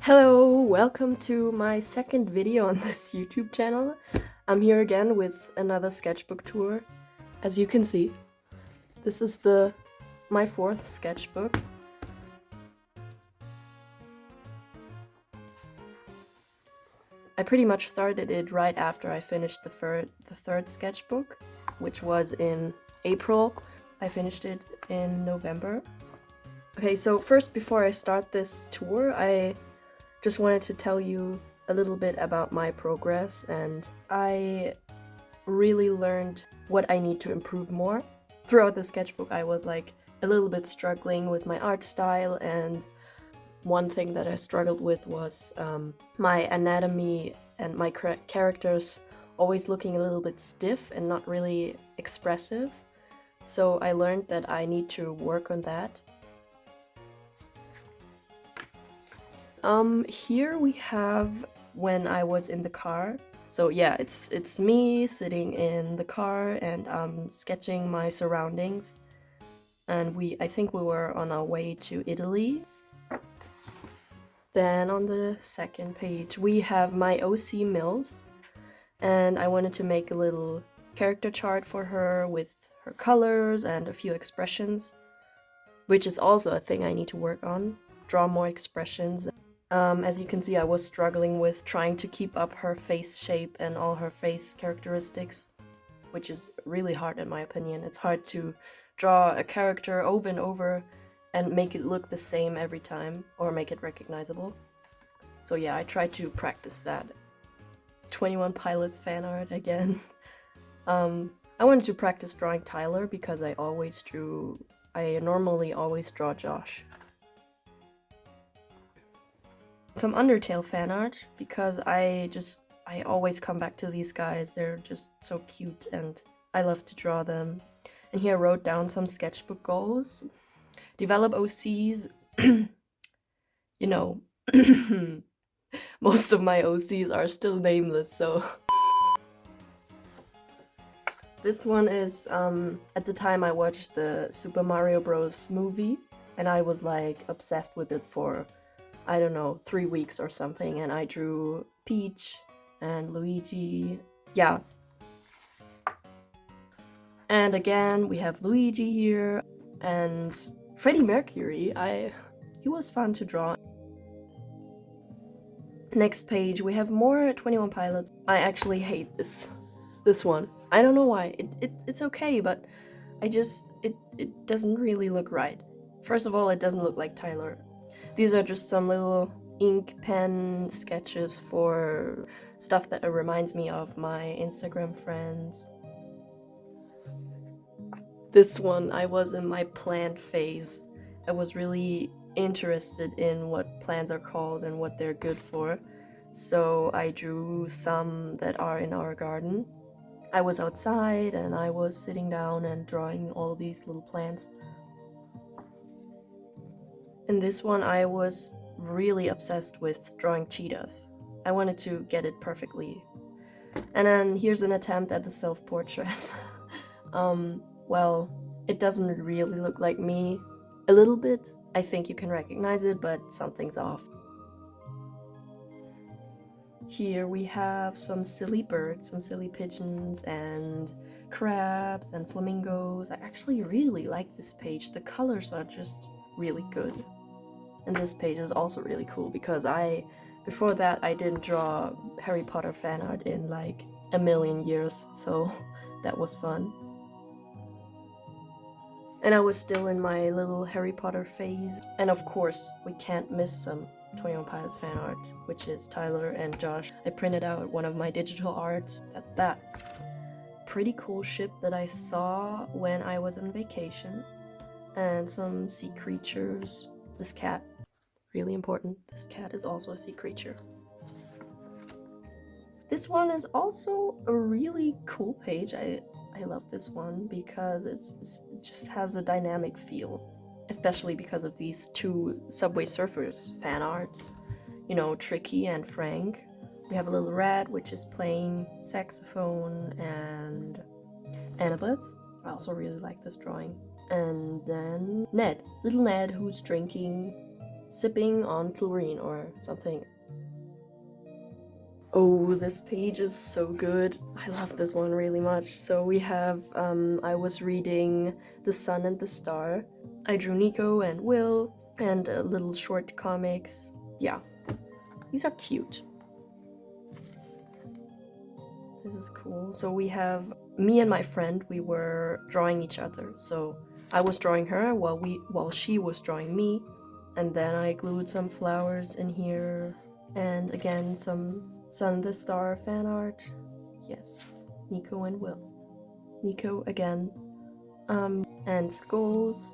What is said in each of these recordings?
Hello, welcome to my second video on this YouTube channel. I'm here again with another sketchbook tour. As you can see, this is my fourth sketchbook. I pretty much started it right after I finished the third sketchbook, which was in April. I finished it in November. Okay, so first, before I start this tour, I just wanted to tell you a little bit about my progress, and I really learned what I need to improve more. Throughout the sketchbook I was like a little bit struggling with my art style, and one thing that I struggled with was my anatomy and my characters always looking a little bit stiff and not really expressive. So I learned that I need to work on that. Here we have when I was in the car. So yeah, it's me sitting in the car and sketching my surroundings. And I think we were on our way to Italy. Then on the second page we have my OC Mills, and I wanted to make a little character chart for her with her colors and a few expressions, which is also a thing I need to work on. Draw more expressions. As you can see, I was struggling with trying to keep up her face shape and all her face characteristics, which is really hard in my opinion. It's hard to draw a character over and over and make it look the same every time, or make it recognizable. So yeah, I tried to practice that. 21 Pilots fan art again. I wanted to practice drawing Tyler because I normally always draw Josh. Some Undertale fan art because I always come back to these guys. They're just so cute and I love to draw them. And here I wrote down some sketchbook goals. Develop OCs. You know, most of my OCs are still nameless, so. This one is, at the time I watched the Super Mario Bros. Movie, and I was like obsessed with it for, I don't know, 3 weeks or something, and I drew Peach and Luigi. Yeah. And again, we have Luigi here, and Freddie Mercury. He was fun to draw. Next page, we have more 21 Pilots. I actually hate this one. I don't know why. It's okay, but it doesn't really look right. First of all, it doesn't look like Tyler. These are just some little ink pen sketches for stuff that reminds me of my Instagram friends. This one, I was in my plant phase. I was really interested in what plants are called and what they're good for. So I drew some that are in our garden. I was outside and I was sitting down and drawing all these little plants. In this one I was really obsessed with drawing cheetahs. I wanted to get it perfectly. And then here's an attempt at the self-portrait. Well, it doesn't really look like me. A little bit. I think you can recognize it, but something's off. Here we have some silly birds, some silly pigeons and crabs and flamingos. I actually really like this page. The colors are just really good. And this page is also really cool because before that I didn't draw Harry Potter fan art in like a million years, so that was fun. And I was still in my little Harry Potter phase. And of course, we can't miss some 21 Pilots fan art, which is Tyler and Josh. I printed out one of my digital arts. That's that. Pretty cool ship that I saw when I was on vacation. And some sea creatures. This cat, really important. This cat is also a sea creature. This one is also a really cool page. I love this one because it just has a dynamic feel, especially because of these two Subway Surfers fan arts, you know, Tricky and Frank. We have a little rat which is playing saxophone, and Annabeth. I also really like this drawing. And then Ned, little Ned, who's drinking sipping on chlorine or something. Oh, this page is so good. I love this one really much. So we have, I was reading The Sun and the Star. I drew Nico and Will and little short comics. Yeah, these are cute. This is cool. So we have me and my friend, we were drawing each other. So I was drawing her while she was drawing me. And then I glued some flowers in here. And again, some Sun and the Star fan art. Yes, Nico and Will. Nico again. And skulls.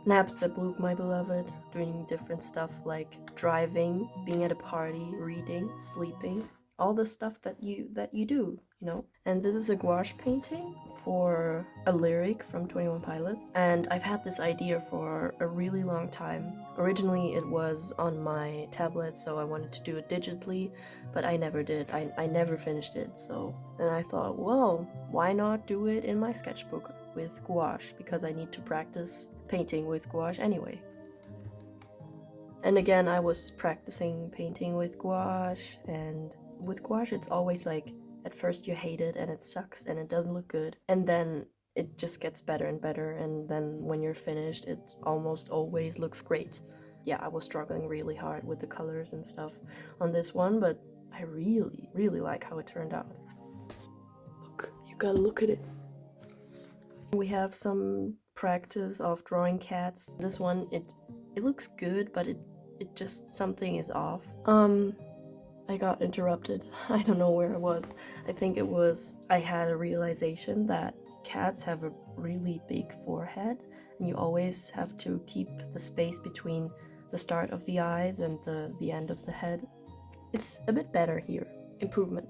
Naps that blew my beloved. Doing different stuff like driving, being at a party, reading, sleeping. All the stuff that you do, you know. And this is a gouache painting for a lyric from 21 Pilots, and I've had this idea for a really long time. Originally it was on my tablet, so I wanted to do it digitally, but I never did. I never finished it. So then I thought, well, why not do it in my sketchbook with gouache, because I need to practice painting with gouache anyway. And again, I was practicing painting with gouache, and with gouache it's always like, at first you hate it and it sucks and it doesn't look good, and then it just gets better and better, and then when you're finished it almost always looks great. Yeah, I was struggling really hard with the colors and stuff on this one, but I really like how it turned out. Look, you gotta look at it. We have some practice of drawing cats. This one, it looks good, but it just, something is off. I got interrupted. I don't know where I was. I think it was, I had a realization that cats have a really big forehead, and you always have to keep the space between the start of the eyes and the end of the head. It's a bit better here. Improvement.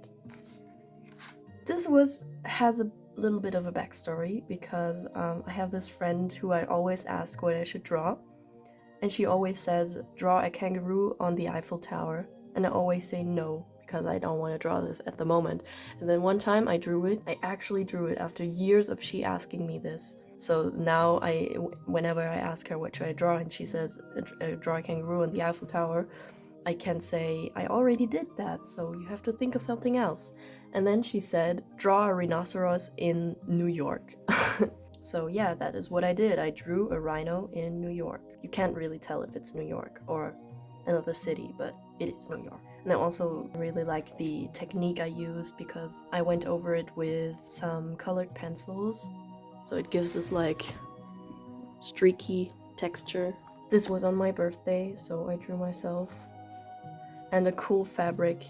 This has a little bit of a backstory, because I have this friend who I always ask what I should draw, and she always says, draw a kangaroo on the Eiffel Tower. And I always say no, because I don't want to draw this at the moment. And then one time I drew it. I actually drew it after years of she asking me this. So now whenever I ask her what should I draw, and she says draw a kangaroo on the Eiffel Tower, I can say I already did that, so you have to think of something else. And then she said draw a rhinoceros in New York. So yeah, that is what I did. I drew a rhino in New York. You can't really tell if it's New York or another city, but it is New York. And I also really like the technique I used, because I went over it with some colored pencils, so it gives this like streaky texture. This was on my birthday, so I drew myself. And a cool fabric.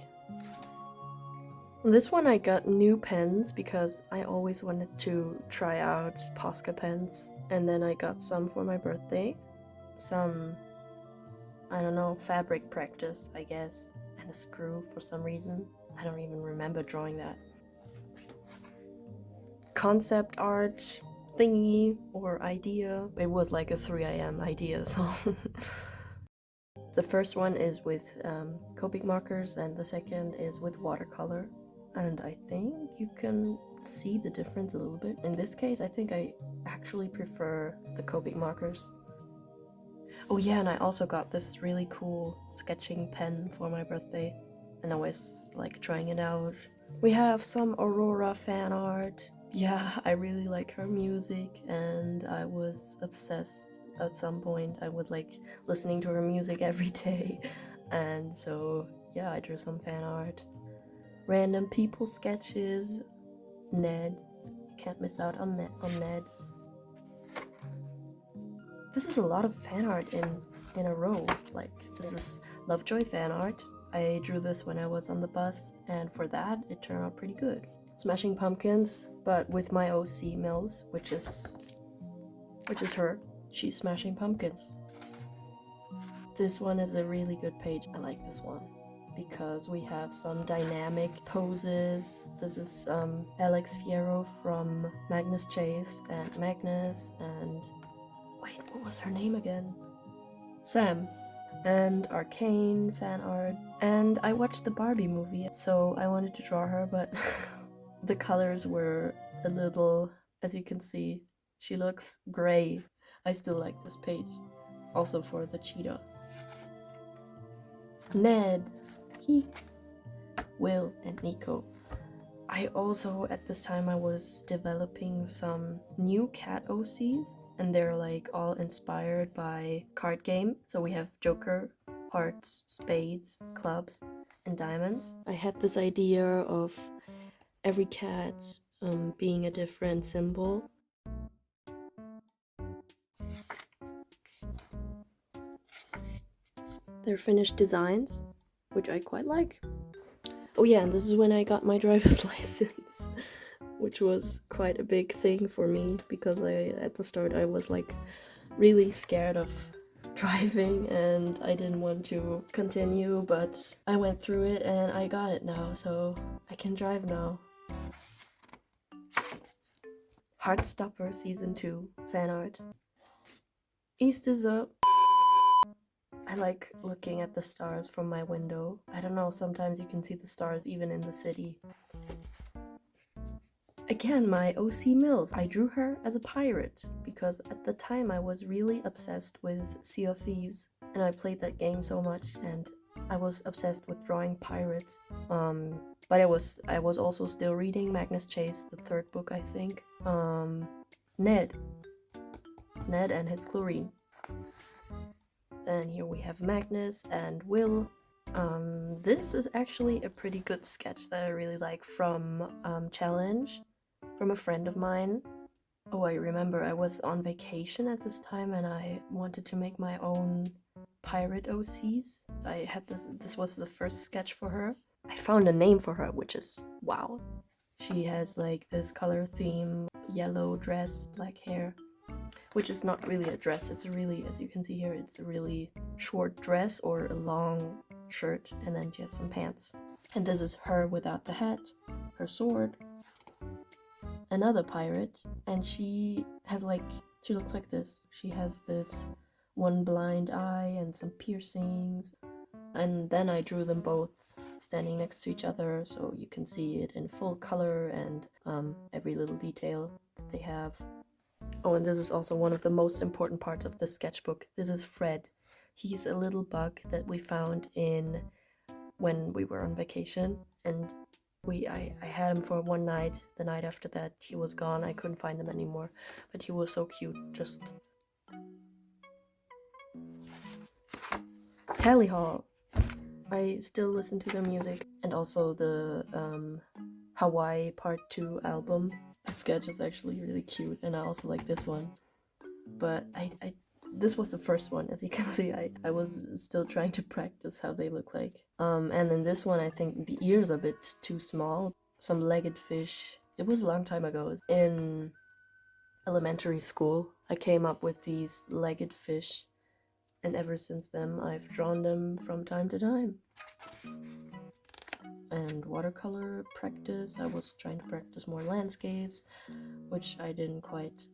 This one I got new pens, because I always wanted to try out Posca pens, and then I got some for my birthday. Some, I don't know, fabric practice, I guess, and a screw for some reason. I don't even remember drawing that. Concept art thingy or idea. It was like a 3 AM idea, so. The first one is with Copic markers, and the second is with watercolor. And I think you can see the difference a little bit. In this case, I think I actually prefer the Copic markers. Oh yeah, and I also got this really cool sketching pen for my birthday, and I was like trying it out. We have some Aurora fan art. Yeah, I really like her music, and I was obsessed at some point. I was like listening to her music every day, and so yeah, I drew some fan art. Random people sketches. Ned. You can't miss out on Ned. This is a lot of fan art in a row. Like, this is Lovejoy fan art. I drew this when I was on the bus, and for that, it turned out pretty good. Smashing Pumpkins, but with my OC Mills, which is her. She's smashing pumpkins. This one is a really good page. I like this one, because we have some dynamic poses. This is Alex Fierro from Magnus Chase and Magnus, and wait, what was her name again? Sam. And Arcane fan art. And I watched the Barbie movie, so I wanted to draw her, but the colors were a little, as you can see, she looks gray. I still like this page. Also for the cheetah. Ned, Will, and Nico. I also, at this time, I was developing some new cat OCs, and they're like all inspired by card game. So we have Joker, hearts, spades, clubs, and diamonds. I had this idea of every cat being a different symbol. They're finished designs, which I quite like. Oh yeah, and this is when I got my driver's license, which was quite a big thing for me because at the start I was like really scared of driving and I didn't want to continue, but I went through it and I got it now, so I can drive now. Heartstopper Season 2 fan art. East is up. I like looking at the stars from my window. I don't know, sometimes you can see the stars even in the city. Again, my OC Mills. I drew her as a pirate because at the time I was really obsessed with Sea of Thieves and I played that game so much and I was obsessed with drawing pirates. But I was also still reading Magnus Chase, the third book, I think. Ned and his chlorine. Then here we have Magnus and Will. This is actually a pretty good sketch that I really like from Challenge, from a friend of mine. Oh, I remember I was on vacation at this time and I wanted to make my own pirate OCs. I had this was the first sketch for her. I found a name for her, which is wow. She has like this color theme, yellow dress, black hair. Which is not really a dress, it's a really, as you can see here, it's a really short dress or a long shirt and then she has some pants. And this is her without the hat, her sword, another pirate, and she looks like this. She has this one blind eye and some piercings. And then I drew them both standing next to each other so you can see it in full color and every little detail that they have. Oh, and this is also one of the most important parts of the sketchbook. This is Fred. He's a little bug that we found when we were on vacation, and I had him for one night. The night after that, he was gone. I couldn't find him anymore, but he was so cute. Just Tally Hall. I still listen to their music, and also the Hawaii Part 2 album. The sketch is actually really cute, and I also like this one. But this was the first one, as you can see. I was still trying to practice how they look like. And in this one, I think the ears are a bit too small. Some legged fish. It was a long time ago. In elementary school, I came up with these legged fish, and ever since then, I've drawn them from time to time. And watercolor practice, I was trying to practice more landscapes, which I didn't quite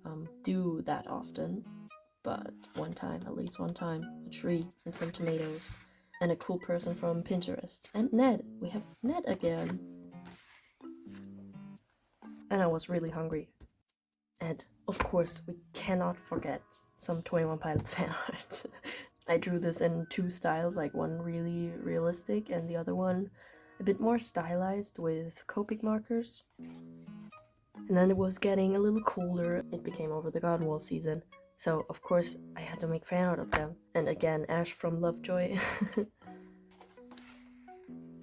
do that often, but one time, at least one time, a tree and some tomatoes and a cool person from Pinterest. And Ned, we have Ned again. And I was really hungry. And of course, we cannot forget some 21 Pilots fan art. I drew this in two styles, like one really realistic and the other one a bit more stylized with Copic markers. And then it was getting a little colder. It became Over the Garden Wall season. So, of course, I had to make fan art of them. And again, Ash from Lovejoy.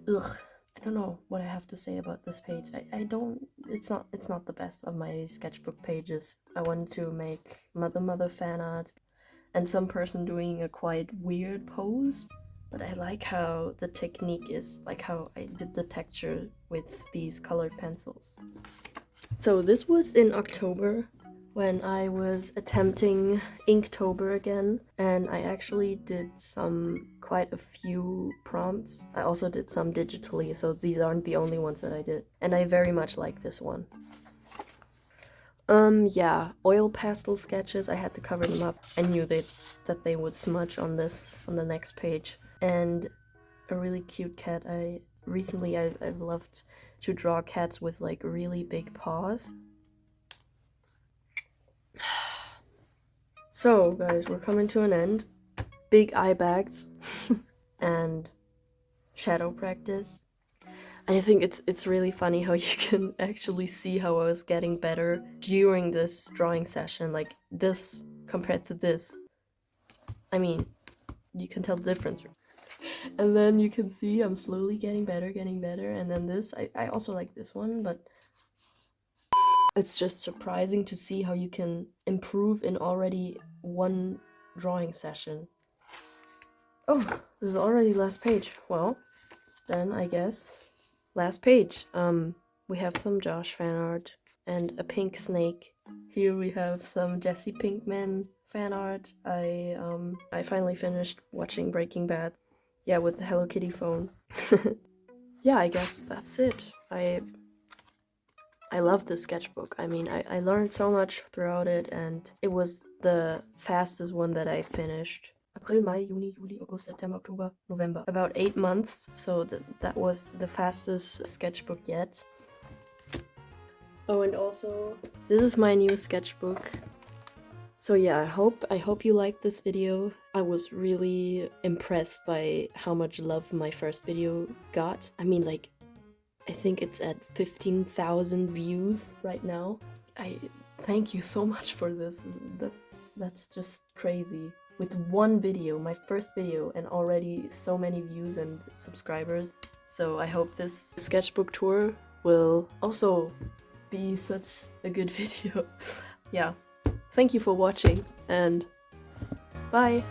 Ugh. I don't know what I have to say about this page. It's not the best of my sketchbook pages. I wanted to make Mother fan art and some person doing a quite weird pose. But I like how the technique is, like how I did the texture with these colored pencils. So this was in October when I was attempting Inktober again, and I actually did quite a few prompts. I also did some digitally, so these aren't the only ones that I did. And I very much like this one. Yeah, oil pastel sketches, I had to cover them up. I knew that they would smudge on the next page. And a really cute cat. Recently I've loved to draw cats with like really big paws. So guys, we're coming to an end. Big eye bags and shadow practice. I think it's really funny how you can actually see how I was getting better during this drawing session. Like this compared to this. I mean, you can tell the difference. And then you can see I'm slowly getting better. And then this, I also like this one, but it's just surprising to see how you can improve in already one drawing session. Oh, this is already last page. Well, then I guess last page. We have some Josh fan art and a pink snake. Here we have some Jesse Pinkman fan art. I finally finished watching Breaking Bad. Yeah, with the Hello Kitty phone. Yeah, I guess that's it. I love this sketchbook. I mean, I learned so much throughout it, and it was the fastest one that I finished. April, Mai, Juni, Juli, August, September, October, November. About 8 months, so that was the fastest sketchbook yet. Oh, and also, this is my new sketchbook. So yeah, I hope you liked this video. I was really impressed by how much love my first video got. I mean, like, I think it's at 15,000 views right now. I thank you so much for this. That's just crazy. With one video, my first video, and already so many views and subscribers. So I hope this sketchbook tour will also be such a good video. Yeah, thank you for watching, and bye!